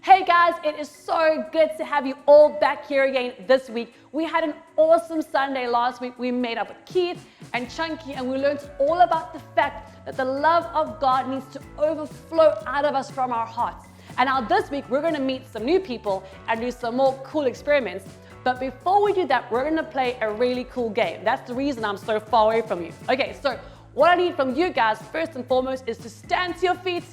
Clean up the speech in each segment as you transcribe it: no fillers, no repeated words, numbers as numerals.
Hey guys, it is so good to have you all back here again this week. We had an awesome Sunday last week. We made up with Keith and Chunky, and we learned all about the fact that the love of God needs to overflow out of us from our hearts. And now this week, we're gonna meet some new people and do some more cool experiments. But before we do that, we're gonna play a really cool game. That's the reason I'm so far away from you. Okay, so what I need from you guys, first and foremost, is to stand to your feet.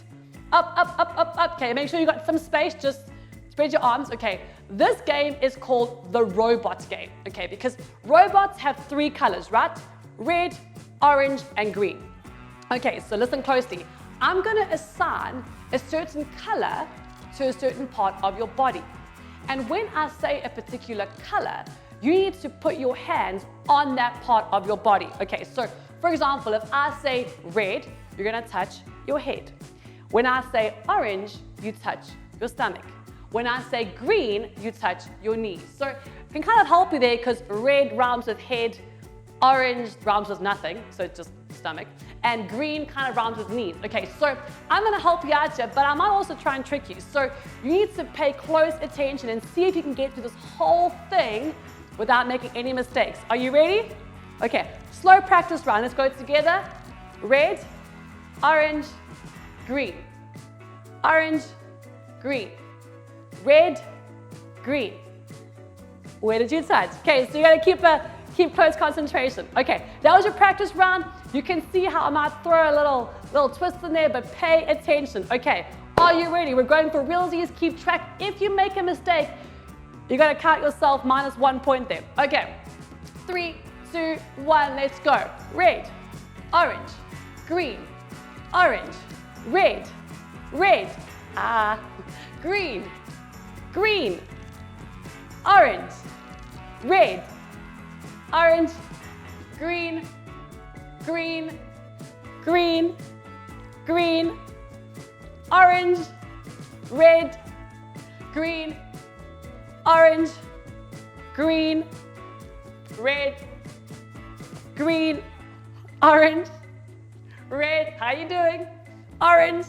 Up, up, up, up, up. Okay, make sure you got some space. Just spread your arms. Okay, this game is called the robot game. Okay, because robots have three colors, right? Red, orange, and green. Okay, so listen closely. I'm gonna assign a certain color to a certain part of your body. And when I say a particular color, you need to put your hands on that part of your body. Okay, so for example, if I say red, you're gonna touch your head. When I say orange, you touch your stomach. When I say green, you touch your knees. So it can kind of help you there because red rhymes with head, orange rhymes with nothing, so it's just stomach, and green kind of rhymes with knees. Okay, so I'm gonna help you out here, but I might also try and trick you. So you need to pay close attention and see if you can get through this whole thing without making any mistakes. Are you ready? Okay, slow practice round. Let's go together. Red, orange, green, orange, green, red, green. Where did you touch? Okay, so you gotta keep close concentration. Okay, that was your practice round. You can see how I might throw a little twist in there, but pay attention. Okay, are you ready? We're going for realsies. Keep track. If you make a mistake, you gotta count yourself minus 1 point there. Okay, 3, 2, 1, let's go. Red, orange, green, orange, red, red, green, green, orange, red, orange, green, green, green, green, orange, red, green, orange, green, red, green, orange, red. How you doing? Orange,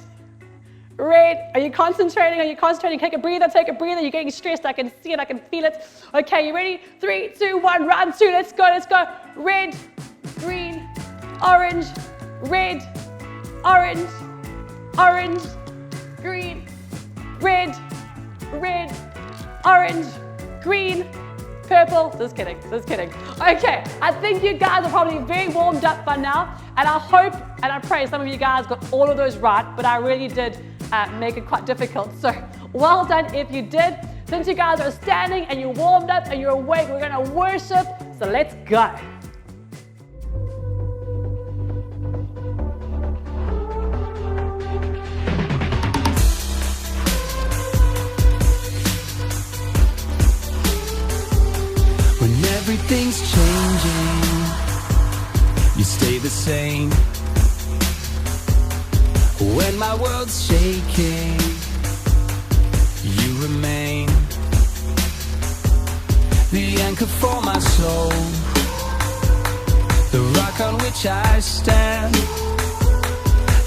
red. Are you concentrating? Are you concentrating? Take a breather, take a breather. You're getting stressed. I can see it, I can feel it. Okay, you ready? 3, 2, 1, round 2. Let's go, let's go. Red, green, orange, red, orange, orange, green, red, red, orange, green, purple. Just kidding, just kidding. Okay, I think you guys are probably very warmed up by now, and I hope and I pray some of you guys got all of those right, but I really did make it quite difficult. So well done if you did. Since you guys are standing and you're warmed up and you're awake, we're gonna worship, so let's go. Everything's changing, you stay the same. When my world's shaking, you remain. The anchor for my soul, the rock on which I stand.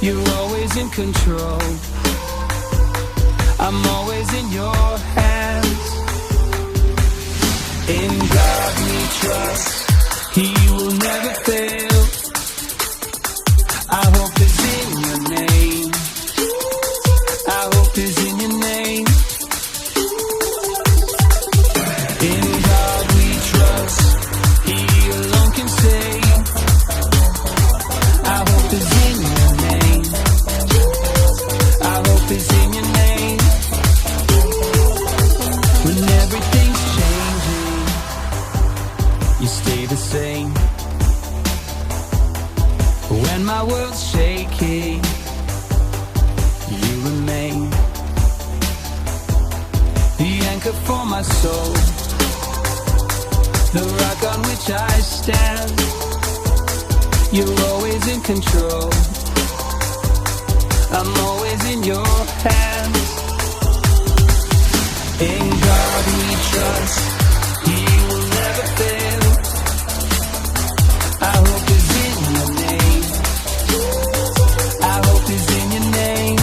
You're always in control, I'm always in your hands. In God we trust, He will never fail. Our hope is in your name. Our hope is in your name. In God we trust, He alone can save. Our hope is in your name. Our hope is in your name. When everything's changing, you stay the same. When my world's shaking, you remain. The anchor for my soul, the rock on which I stand. You're always in control, I'm always in your hands. In God we trust, He will never fail. Our hope is in your name. Our hope is in your name.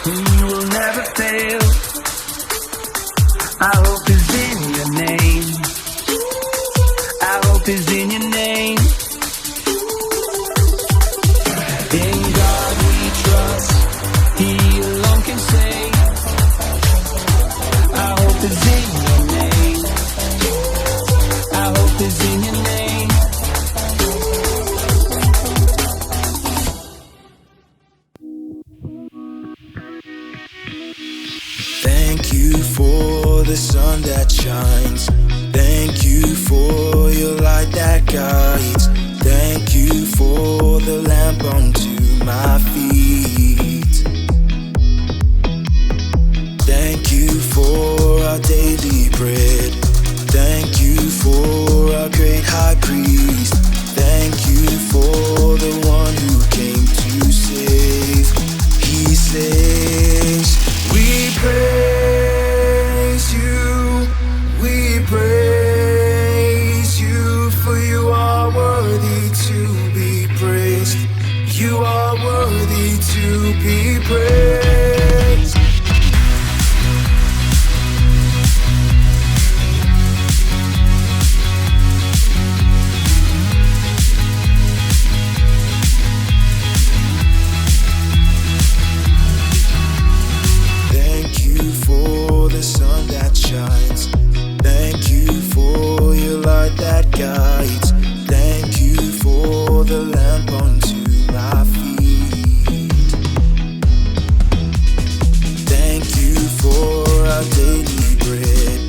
and you will never fail. Our hope is in your name. Our hope is in your name. In God we trust, He alone can save. Our hope is in your name. Our hope is in your name. Thank you for the sun that shines. Thank you for your light that guides. Thank you for the lamp unto my feet. Thank you for our daily bread. Thank you for our great high priest. Thank you for the one who came to save. He saves. We praise you, we praise you, for you are worthy to be praised. You are worthy to be praised. Thank you for the sun that shines. Thank you for your light that guides. Thank you for the lamp unto my feet. Thank you for our daily bread.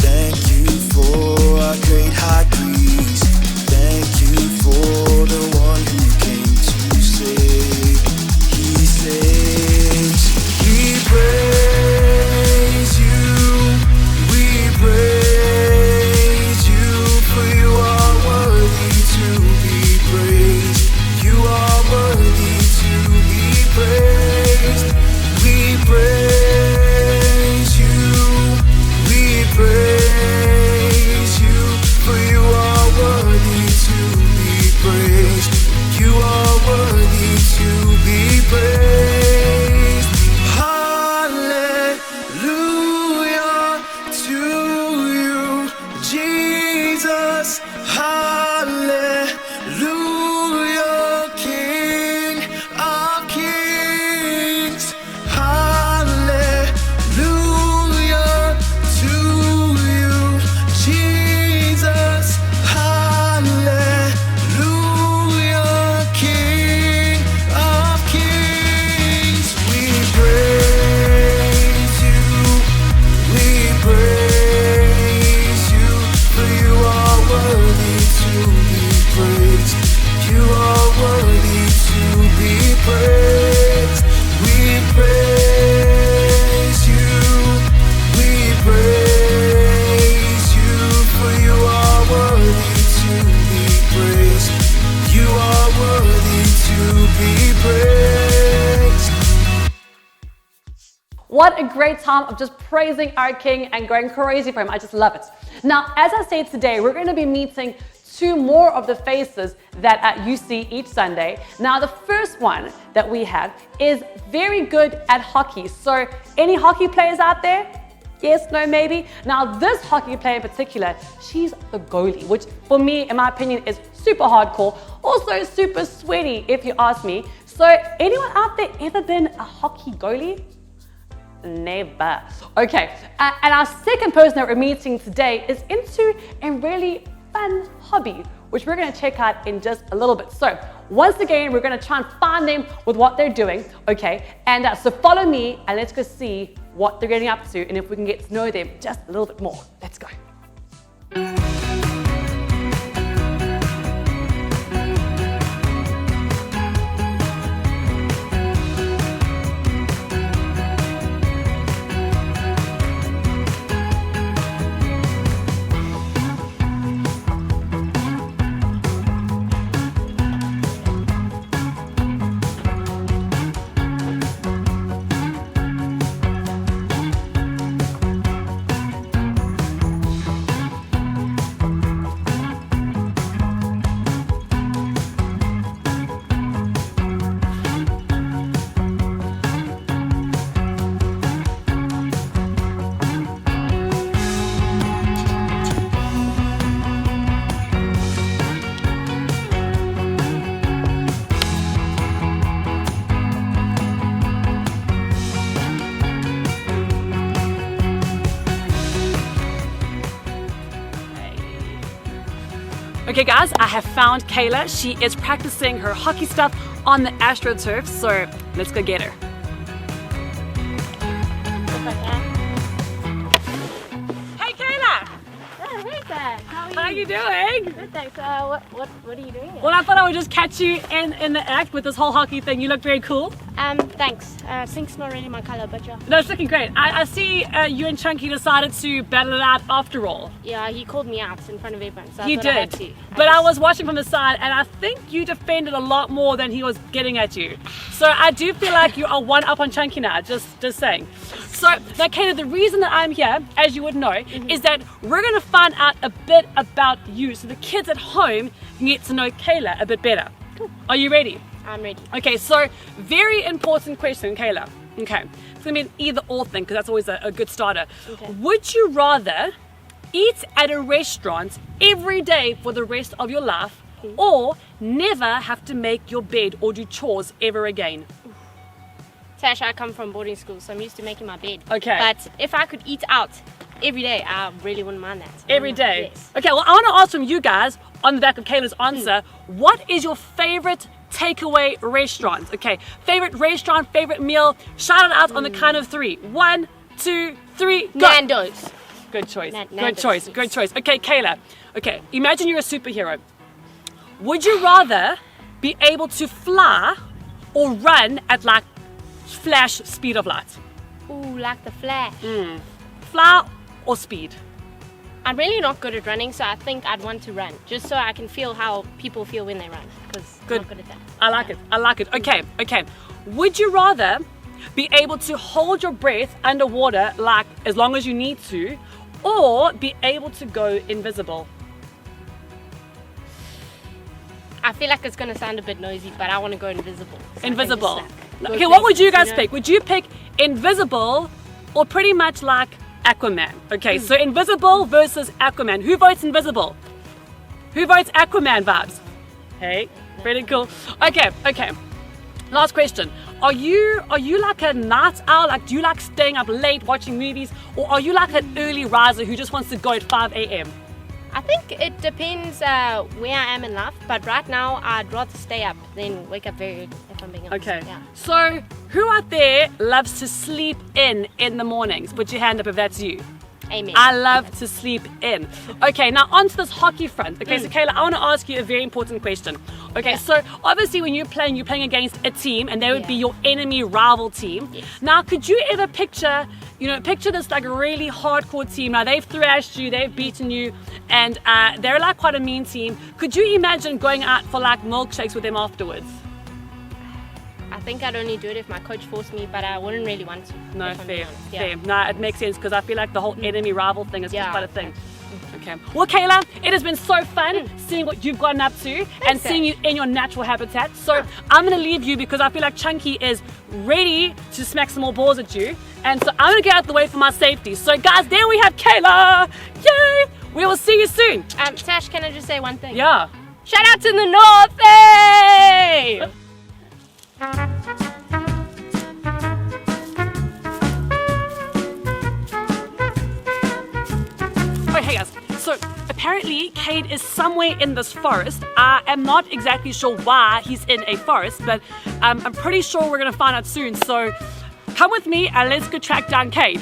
Thank you for our great high priest. Thank you for the one who came to save. He saves. We praise you, we praise you, for you are worthy to be praised. You are worthy to be praised. We praise you, we praise you, for you are worthy to be praised. You are worthy to be praised. Hallelujah to you, Jesus. Hallelujah, King of Kings. Hallelujah to you, Jesus. Hallelujah, King of Kings. We praise you, we praise you, for you are worthy to be praised. You are worthy to be praised. We praise you, we praise you, for you are worthy to be praised. You are worthy to be praised. What a great time of just praising our King and going crazy for him. I just love it. Now, as I say today, we're going to be meeting two more of the faces that you see each Sunday. Now, the first one that we have is very good at hockey. So, any hockey players out there? Yes, no, maybe? Now, this hockey player in particular, she's the goalie, which for me, in my opinion, is super hardcore. Also super sweaty, if you ask me. So, anyone out there ever been a hockey goalie? Never. Okay, and our second person that we're meeting today is into a really fun hobby, which we're going to check out in just a little bit. So once again, we're going to try and find them with what they're doing, okay? And so follow me and let's go see what they're getting up to and if we can get to know them just a little bit more. Let's go. Okay guys, I have found Kayla. She is practicing her hockey stuff on the AstroTurf, so let's go get her. Hey Kayla! Oh, hey Zach. How are you doing? Good, thanks. What are you doing? Well, I thought I would just catch you in the act with this whole hockey thing. You look very cool. Thanks. Pink's not really my color, but yeah. No, it's looking great. I see you and Chunky decided to battle it out after all. Yeah, he called me out in front of everyone, so He I thought I had did. to. But I was watching from the side and I think you defended a lot more than he was getting at you. So I do feel like you are one up on Chunky now, just saying. So now Kayla, the reason that I'm here, as you would know, is that we're going to find out a bit about you so the kids at home can get to know Kayla a bit better. Cool. Are you ready? I'm ready. Okay, so very important question, Kayla. Okay, it's gonna be an either or thing because that's always a good starter. Okay. Would you rather eat at a restaurant every day for the rest of your life or never have to make your bed or do chores ever again? Tash, I come from boarding school, so I'm used to making my bed. Okay. But if I could eat out every day, I really wouldn't mind that. Every day? Yes. Okay, well, I want to ask from you guys on the back of Kayla's answer, what is your favorite takeaway restaurant? Okay, favorite restaurant, favorite meal. Shout it out on the count of 3. 1, 2, 3, go. Nando's. Good choice. Good Nando's, choice. yes. Good choice. Okay, Kayla. Okay, imagine you're a superhero. Would you rather be able to fly or run at like flash speed of light? Ooh, like the Flash. Fly or speed? I'm really not good at running, so I think I'd want to run, just so I can feel how people feel when they run, because I'm not good at that. I like it. I like it. Okay, okay. Would you rather be able to hold your breath underwater like as long as you need to, or be able to go invisible? I feel like it's going to sound a bit nosy, but I want to go invisible. So I can Invisible. just, go Okay, what would you guys places, pick? Would you pick invisible or pretty much like Aquaman? Okay, so invisible versus Aquaman. Who votes invisible? Who votes Aquaman vibes? Hey, pretty cool. Okay, okay. Last question. Are you like a night owl? Like, do you like staying up late watching movies? Or are you like an early riser who just wants to go at 5 a.m.? I think it depends where I am in life, but right now I'd rather stay up than wake up very early, if I'm being honest. Okay. Yeah. So, who out there loves to sleep in the mornings? Put your hand up if that's you. Amen. I love to sleep in. Okay, now onto this hockey front. Okay, so Kayla, I want to ask you a very important question. Okay, so obviously when you're playing against a team and they would be your enemy rival team. Yes. Now, could you ever picture this like a really hardcore team? Now, they've thrashed you, they've beaten you, and they're like quite a mean team. Could you imagine going out for like milkshakes with them afterwards? I think I'd only do it if my coach forced me, but I wouldn't really want to. No, if I'm being fair, honest. Yeah. fair. No, it makes sense because I feel like the whole enemy rival thing is Yeah. quite a thing. Okay. Well, Kayla, it has been so fun seeing what you've gotten up to and seeing you in your natural habitat. So I'm going to leave you because I feel like Chunky is ready to smack some more balls at you. And so I'm going to get out the way for my safety. So guys, there we have Kayla. Yay! We will see you soon. Tash, can I just say one thing? Yeah. Shout out to the North! Hey! Oh, hey guys. So apparently Cade is somewhere in this forest. I am not exactly sure why he's in a forest, but I'm pretty sure we're gonna find out soon. So come with me and let's go track down Cade.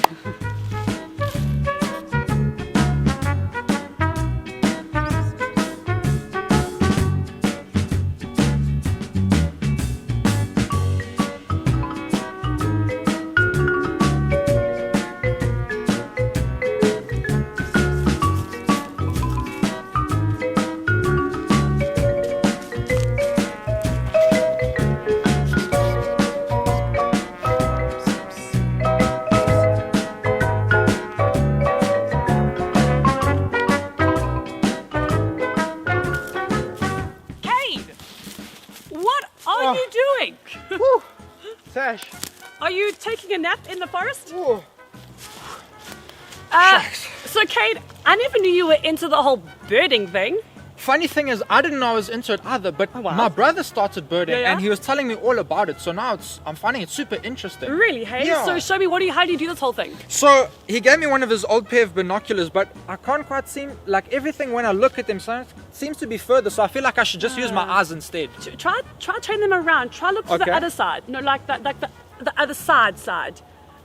What are you doing? Woo. Tash. Are you taking a nap in the forest? Whoa. So Cade, I never knew you were into the whole birding thing. Funny thing is, I didn't know I was into it either, but wow. my brother started birding Yeah. and he was telling me all about it. So now I'm finding it super interesting. Really, hey? Yeah. So show me, how do you do this whole thing? So he gave me one of his old pair of binoculars, but I can't quite seem, like everything when I look at them seems to be further. So I feel like I should just use my eyes instead. Try turn them around. Try look to the Okay. other side. No, like the other side.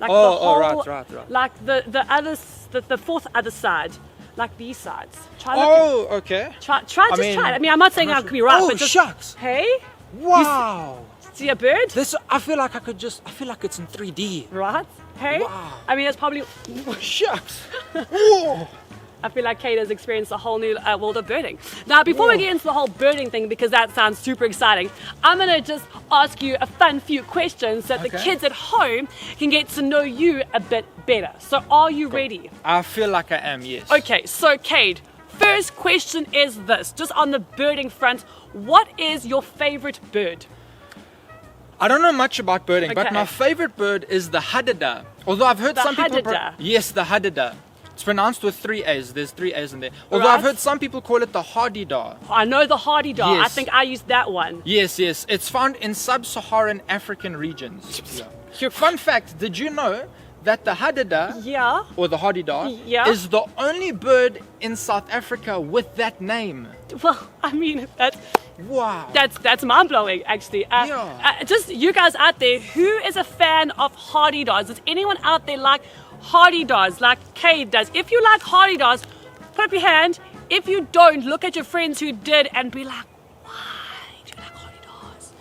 Like Oh, the whole, right. Like the fourth other side. Like these sides. Try look Oh, okay. try it. I mean, I'm not saying I could be right, Oh, but just shucks. hey, Wow. see a bird? I feel like I feel like it's in 3D. Right? Hey? Wow. I mean, that's probably. Shucks. Whoa. I feel like Kate has experienced a whole new world of birding. Now, before we get into the whole birding thing, because that sounds super exciting, I'm going to just ask you a fun few questions so that the Okay. kids at home can get to know you a bit better. So are you ready? I feel like I am, yes. Okay, so Kate, first question is this. Just on the birding front, what is your favorite bird? I don't know much about birding, but Okay. my favorite bird is the hadada. Although I've heard The some people... hadada? Yes, the hadada. It's pronounced with 3 A's. There's 3 A's in there. Although Right. I've heard some people call it the hardy-dar. I know the hardy-dar. I Yes. think I used that one. Yes. It's found in sub-Saharan African regions. Yeah. Fun fact, did you know that the hadada, Yeah. or the hardy-dar, Yeah. is the only bird in South Africa with that name? Well, I mean, Wow. that's mind-blowing, actually. Yeah. Just you guys out there, who is a fan of hardy-dars? Is anyone out there like hardy-dars, like Kate does? If you like hardy-dars, put up your hand. If you don't, look at your friends who did and be like, why do you like hardy-dars?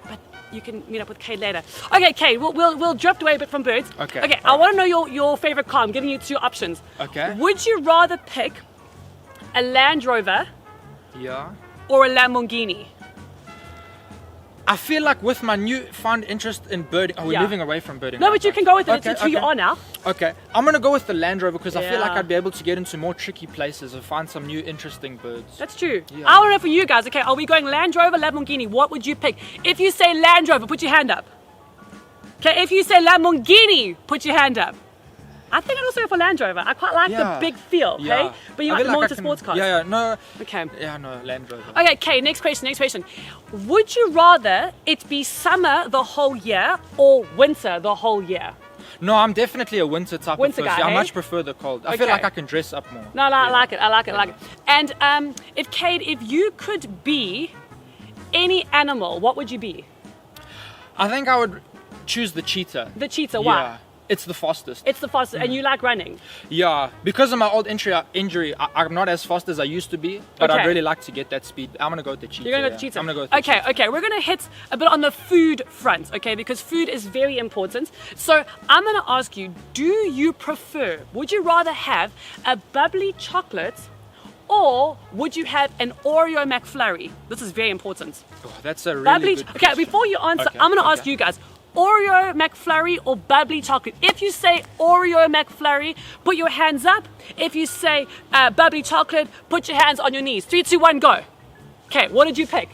But you can meet up with Kate later. Okay, Kate, we'll drift away a bit from birds. Okay, Okay, I alright. want to know your favorite car. I'm giving you 2 options. Okay. Would you rather pick a Land Rover Yeah. or a Lamborghini? I feel like with my newfound interest in birding, we're Yeah. moving away from birding. No, right? but you can go with it. Okay, It's who you okay. are now. Okay, I'm gonna go with the Land Rover because I feel like Yeah. I'd be able to get into more tricky places and find some new interesting birds. That's true. Yeah. I want to know from you guys. Okay, are we going Land Rover, Lamborghini? What would you pick? If you say Land Rover, put your hand up. Okay, if you say Lamborghini, put your hand up. I think I'd also go for Land Rover. I quite like the big feel, okay? But you I like feel more I into can- sports cars. Yeah, no. Okay. Yeah, no, Land Rover. Okay, Kay, next question. Would you rather it be summer the whole year or winter the whole year? No, I'm definitely a winter type Winter of person. guy, I hey? much prefer the cold. I feel Okay. like I can dress up more. No, I Yeah. like it. And if Kate, if you could be any animal, what would you be? I think I would choose the cheetah. The cheetah, why? Yeah, it's the fastest. It's the fastest, and you like running. Yeah, because of my old injury, I'm not as fast as I used to be, but Okay. I'd really like to get that speed. I'm gonna go with the cheetah. You're gonna go yeah. to cheetah. I'm gonna go with the cheetah. Okay. We're gonna hit a bit on the food front, okay? Because food is very important. So I'm gonna ask you: do you prefer? Would you rather have a bubbly chocolate, or would you have an Oreo McFlurry? This is very important. Oh, that's a really Bubbly. good Okay, question. before you answer, Okay, I'm gonna okay. ask you guys. Oreo McFlurry or bubbly chocolate? If you say Oreo McFlurry, put your hands up. If you say bubbly chocolate, put your hands on your knees. 3, 2, 1, go. Okay, what did you pick?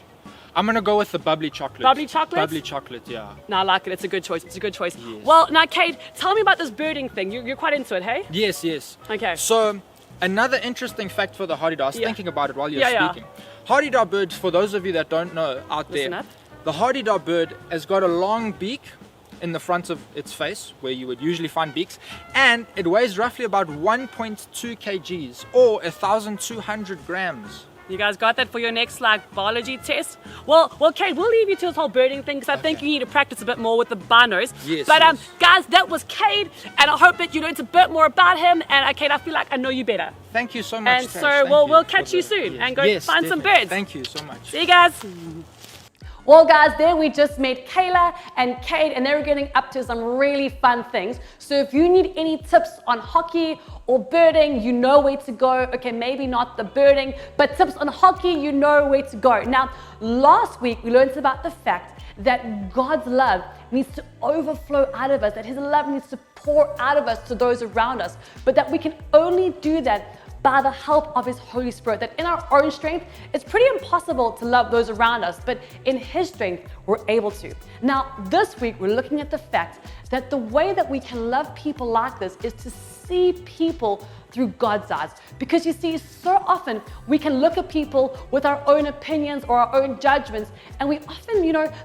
I'm gonna go with the bubbly chocolate. Bubbly chocolate? Bubbly chocolate, yeah. No, I like it. It's a good choice. Yes. Well, now, Kate, tell me about this birding thing. You're quite into it, hey? Yes. Okay. So, another interesting fact for the hardy-dar, I was Yeah. thinking about it while you were Yeah. speaking. Hardy-dar birds, for those of you that don't know out Listen there, up. the hardy-dar bird has got a long beak in the front of its face, where you would usually find beaks, and it weighs roughly about 1.2 kgs, or 1,200 grams. You guys got that for your next biology test? Well, Kate, we'll leave you to this whole birding thing because I think you need to practice a bit more with the binos. Yes, But yes. guys, that was Kate, and I hope that you learned a bit more about him. And Kate, I feel like I know you better. Thank you so much, And Tash. so Thank we'll you catch for you the- soon yes. and go Yes, find some definitely. birds. Thank you so much. See you guys. Well, guys, there we just met Kayla and Kate, and they were getting up to some really fun things. So if you need any tips on hockey or birding, you know where to go. Okay, maybe not the birding, but tips on hockey, you know where to go. Now, last week we learned about the fact that God's love needs to overflow out of us, that His love needs to pour out of us to those around us, but that we can only do that by the help of His Holy Spirit, that in our own strength, it's pretty impossible to love those around us, but in His strength, we're able to. Now, this week, we're looking at the fact that the way that we can love people like this is to see people through God's eyes. Because you see, so often we can look at people with our own opinions or our own judgments, and we often,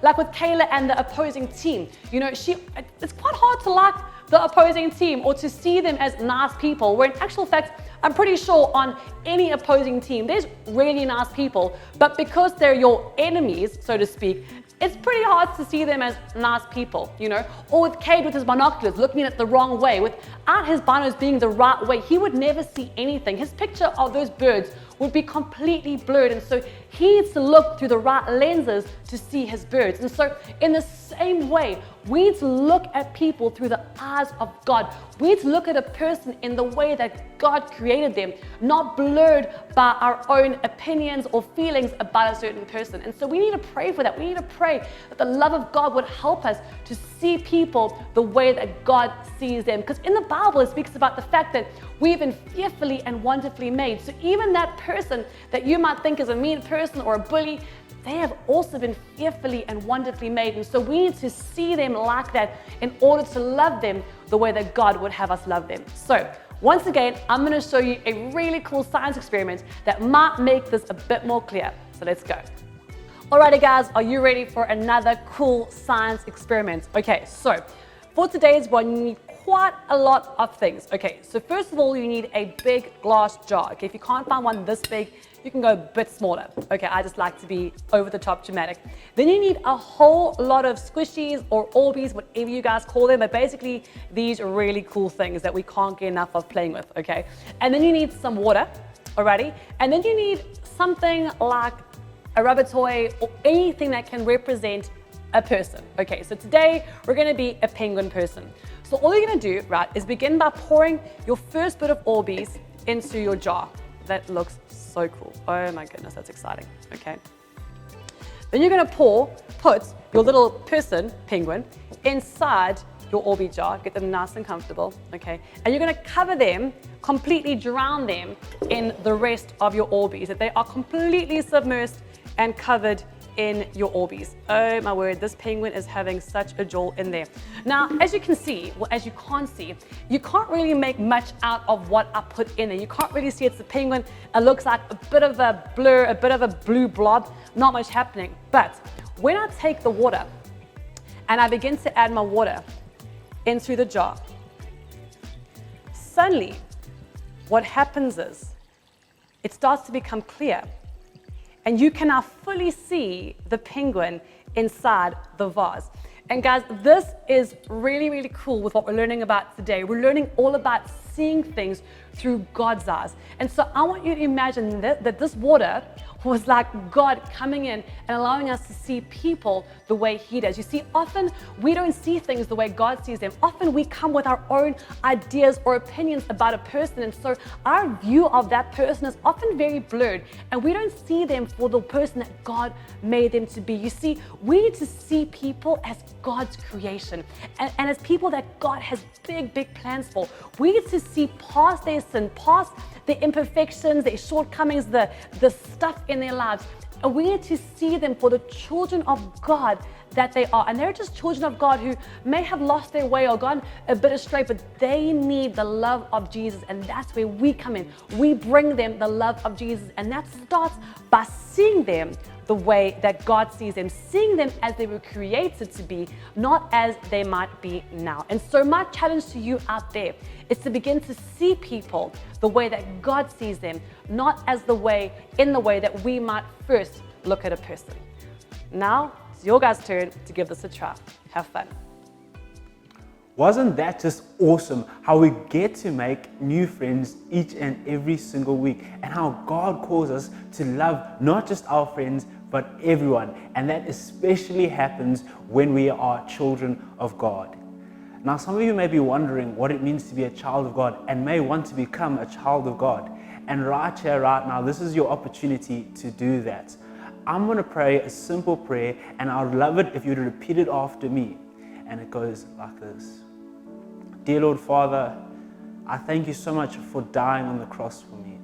like with Kayla and the opposing team, it's quite hard to like the opposing team or to see them as nice people, where in actual fact, I'm pretty sure on any opposing team, there's really nice people, but because they're your enemies, so to speak, it's pretty hard to see them as nice people, Or with Cade with his binoculars, looking at it the wrong way. Without his binos being the right way, he would never see anything. His picture of those birds would be completely blurred. And so he needs to look through the right lenses to see his birds. And so in the same way, we need to look at people through the eyes of God. We need to look at a person in the way that God created them, not blurred by our own opinions or feelings about a certain person. And so we need to pray for that. We need to pray that the love of God would help us to see people the way that God sees them. Because in the Bible, it speaks about the fact that we've been fearfully and wonderfully made. So even that person that you might think is a mean person or a bully, they have also been fearfully and wonderfully made. And so we need to see them like that in order to love them the way that God would have us love them. So once again, I'm going to show you a really cool science experiment that might make this a bit more clear. So let's go. Alrighty guys, are you ready for another cool science experiment? Okay, so for today's one, you need quite a lot of things. Okay, so first of all, you need a big glass jar. Okay, if you can't find one this big, you can go a bit smaller. Okay, I just like to be over the top dramatic. Then you need a whole lot of squishies or Orbeez, whatever you guys call them, but basically these are really cool things that we can't get enough of playing with, okay? And then you need some water, alrighty? And then you need something like a rubber toy or anything that can represent a person. Okay, so today we're gonna be a penguin person. So all you're gonna do, right, is begin by pouring your first bit of Orbeez into your jar. That looks so cool. Oh my goodness, that's exciting, okay? Then you're gonna put your little person, penguin, inside your Orbeez jar, get them nice and comfortable, okay? And you're gonna cover them, completely drown them in the rest of your Orbeez, that they are completely submersed and covered in your Orbeez. Oh my word, this penguin is having such a jolt in there. Now, as you can see, well, as you can't see, you can't really make much out of what I put in there. You can't really see it's a penguin. It looks like a bit of a blur, a bit of a blue blob, not much happening. But when I take the water and I begin to add my water into the jar, suddenly what happens is it starts to become clear. And you can now fully see the penguin inside the vase. And guys, this is really, really cool with what we're learning about today. We're learning all about seeing things through God's eyes. And so I want you to imagine that this water was like God coming in and allowing us to see people the way He does. You see, often we don't see things the way God sees them. Often we come with our own ideas or opinions about a person, and so our view of that person is often very blurred, and we don't see them for the person that God made them to be. You see, we need to see people as God's creation and as people that God has big, big plans for. We need to see past their sin, past their imperfections, their shortcomings, the stuff in their lives. And we need to see them for the children of God that they are. And they're just children of God who may have lost their way or gone a bit astray, but they need the love of Jesus. And that's where we come in. We bring them the love of Jesus. And that starts by seeing them the way that God sees them, seeing them as they were created to be, not as they might be now. And so my challenge to you out there is to begin to see people the way that God sees them, not as in the way that we might first look at a person. Now, it's your guys' turn to give this a try. Have fun. Wasn't that just awesome how we get to make new friends each and every single week, and how God calls us to love not just our friends but everyone, and that especially happens when we are children of God. Now, some of you may be wondering what it means to be a child of God and may want to become a child of God, and right here, right now, this is your opportunity to do that. I'm going to pray a simple prayer, and I'd love it if you'd repeat it after me, and it goes like this. Dear Lord Father, I thank you so much for dying on the cross for me.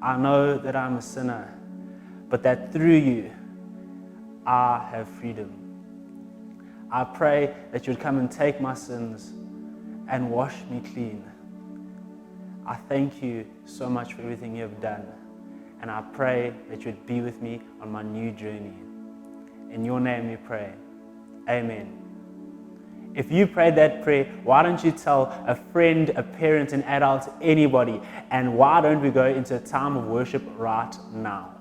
I know that I'm a sinner, but that through you, I have freedom. I pray that you'd come and take my sins and wash me clean. I thank you so much for everything you have done. And I pray that you would be with me on my new journey. In your name we pray. Amen. If you prayed that prayer, why don't you tell a friend, a parent, an adult, anybody? And why don't we go into a time of worship right now?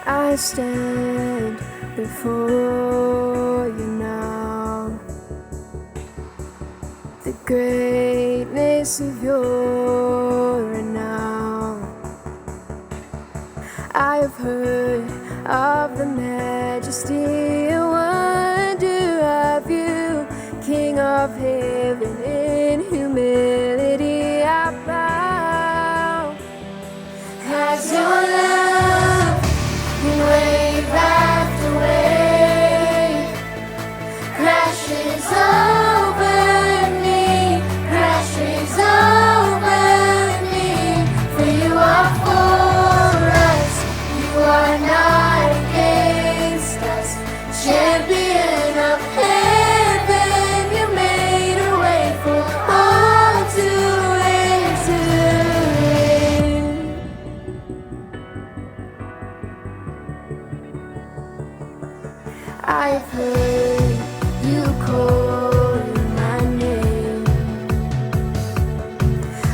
I stand before you now. The greatness of your renown. I have heard of the majesty and wonder of you, King of heaven. In humility I bow as your love, wave after wave, crashes over me, crashes over me. For you are for us, you are not against us. Champion of heaven, you made a way for all to enter in. I've heard you calling my name.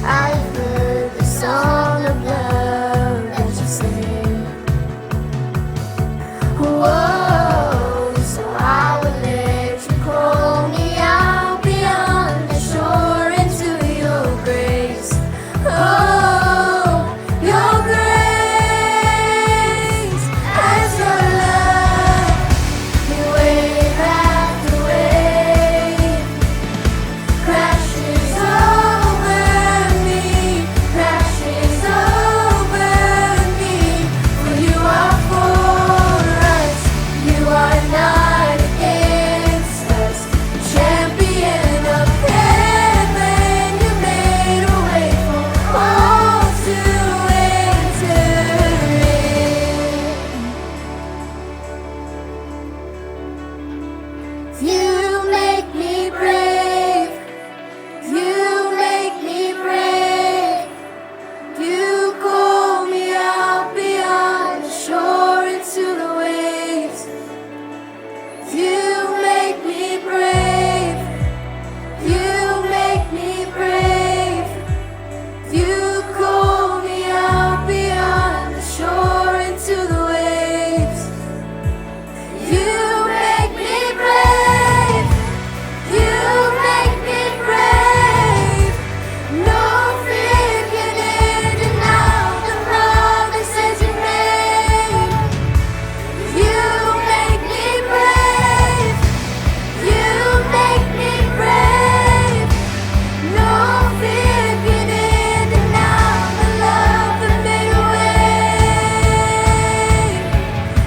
I've heard the song of love that you sing. Whoa, so I will let you call me out beyond the shore into your grace. Oh, your grace as your love. Wave after wave, crashes over me, crashes over me. For you are for us, you are not against us. Champion of heaven, you made a way for all to enter in. You make me brave, you make me brave. You call me out beyond the shore into the waves. You make me brave, you make me brave. You call me out beyond the shore into the waves. You make me brave, you make me brave. No fear can deny the promises you made. You make me brave, you make me brave. No fear can deny the love that made a way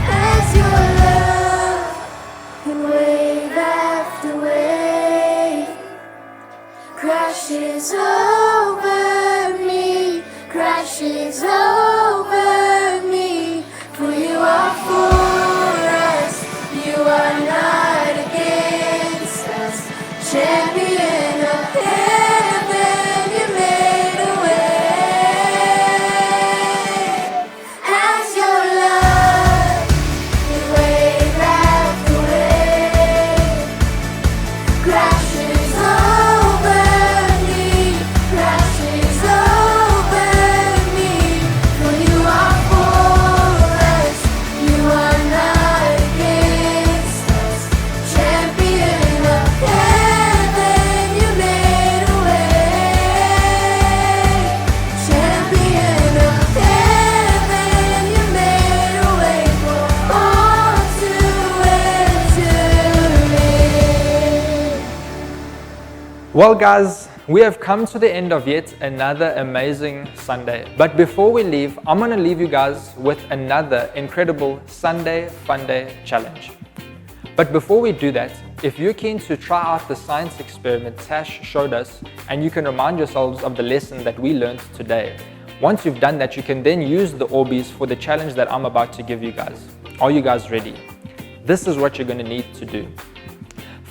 as your love. And wave after wave crashes over me, crashes over me. For you are for us, you are not against us. Champion of heaven, you made a way as your love. Wave after wave, crashes over me, crashes over me. For you are for us, you are not against us. Champion of heaven, you made a way. Champion of heaven, you made a way for all to enter in. Well, guys, we have come to the end of yet another amazing Sunday. But before we leave, I'm going to leave you guys with another incredible Sunday Fun Day challenge. But before we do that, If you're keen to try out the science experiment Tash showed us, and you can remind yourselves of the lesson that we learned today. Once you've done that, you can then use the Orbeez for the challenge that I'm about to give you guys. Are you guys ready? This is what you're going to need to do.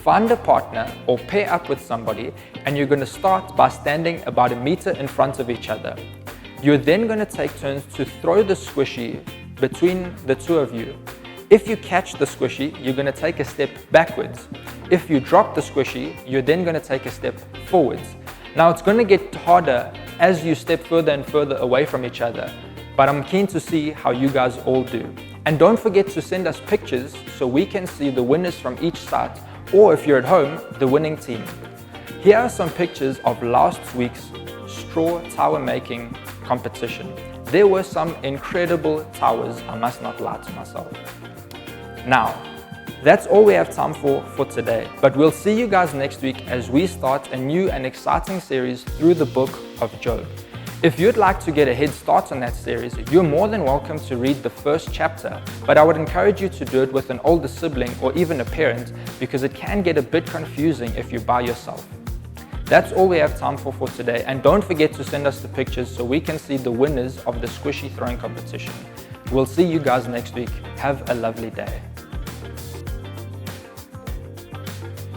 Find a partner or pair up with somebody, and you're going to start by standing about 1 meter in front of each other. You're then going to take turns to throw the squishy between the two of you. If you catch the squishy, you're going to take a step backwards. If you drop the squishy, you're then going to take a step forwards. Now it's going to get harder as you step further and further away from each other, but I'm keen to see how you guys all do. And don't forget to send us pictures so we can see the winners from each site, or if you're at home, the winning team. Here are some pictures of last week's straw tower making competition. There were some incredible towers, I must not lie to myself. Now, that's all we have time for today, but we'll see you guys next week as we start a new and exciting series through the book of Job. If you'd like to get a head start on that series, you're more than welcome to read the first chapter, but I would encourage you to do it with an older sibling or even a parent, because it can get a bit confusing if you're by yourself. That's all we have time for today, and don't forget to send us the pictures so we can see the winners of the squishy throwing competition. We'll see you guys next week. Have a lovely day.